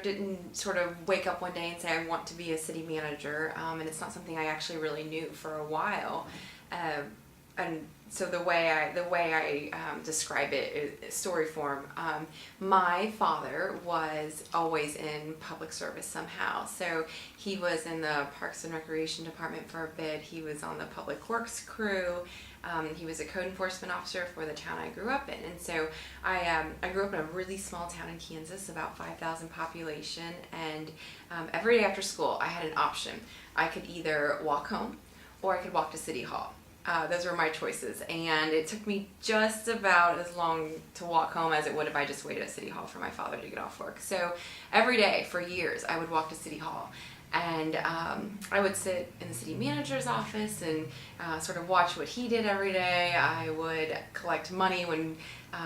didn't sort of wake up one day and say I want to be a city manager, and it's not something I actually really knew for a while. And so the way I describe it is story form. My father was always in public service somehow. So he was in the Parks and Recreation Department for a bit. He was on the Public Works crew. He was a code enforcement officer for the town I grew up in. And so I grew up in a really small town in Kansas, about 5,000 population. And every day after school, I had an option. I could either walk home or I could walk to City Hall. Those were my choices, and it took me just about as long to walk home as it would if I just waited at City Hall for my father to get off work. So every day for years I would walk to City Hall, and I would sit in the city manager's office and sort of watch what he did every day. I would collect money when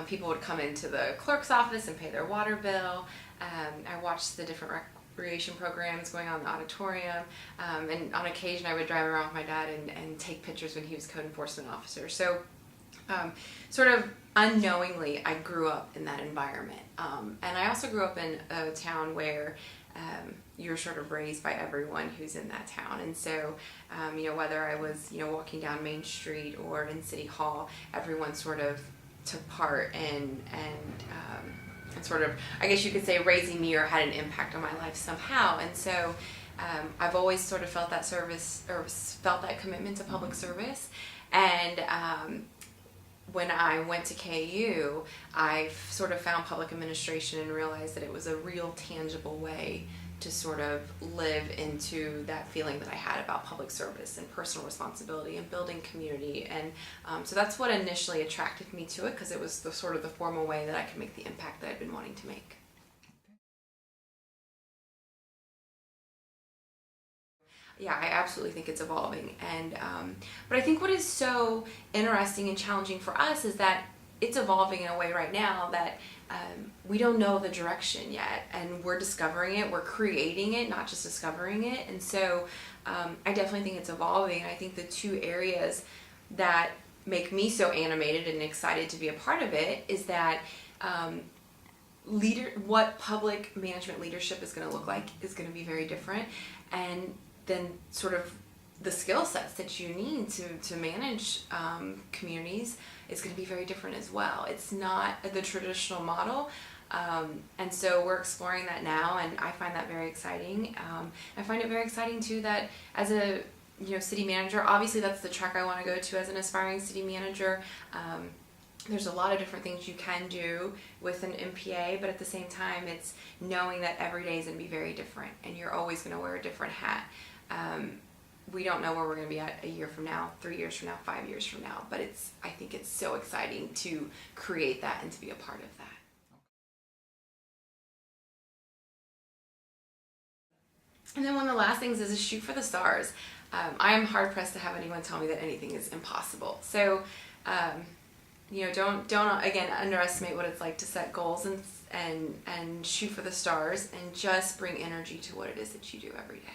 people would come into the clerk's office and pay their water bill. I watched the different recreation programs going on in the auditorium, and on occasion I would drive around with my dad and take pictures when he was code enforcement officer. So sort of unknowingly I grew up in that environment, and I also grew up in a town where you're sort of raised by everyone who's in that town. And so whether I was walking down Main Street or in City Hall, everyone sort of took part and sort of, I guess you could say, raising me or had an impact on my life somehow. And so I've always sort of felt that service, or felt that commitment to public service. And when I went to KU, I sort of found public administration and realized that it was a real tangible way to sort of live into that feeling that I had about public service and personal responsibility and building community. And so that's what initially attracted me to it, because it was the sort of the formal way that I could make the impact that I'd been wanting to make. Yeah, I absolutely think it's evolving. And but I think what is so interesting and challenging for us is that it's evolving in a way right now that we don't know the direction yet, and we're discovering it, we're creating it, not just discovering it. And so I definitely think it's evolving. And I think the two areas that make me so animated and excited to be a part of it is that what public management leadership is going to look like is going to be very different, and then sort of the skill sets that you need to manage communities is going to be very different as well. It's not the traditional model, and so we're exploring that now, and I find that very exciting. I find it very exciting too that as a city manager, obviously that's the track I want to go to as an aspiring city manager. There's a lot of different things you can do with an MPA, but at the same time, it's knowing that every day is going to be very different, and you're always going to wear a different hat. We don't know where we're going to be at a year from now, 3 years from now, 5 years from now, but I think it's so exciting to create that and to be a part of that. And then one of the last things is shoot for the stars. I am hard pressed to have anyone tell me that anything is impossible. So, don't again underestimate what it's like to set goals and shoot for the stars, and just bring energy to what it is that you do every day.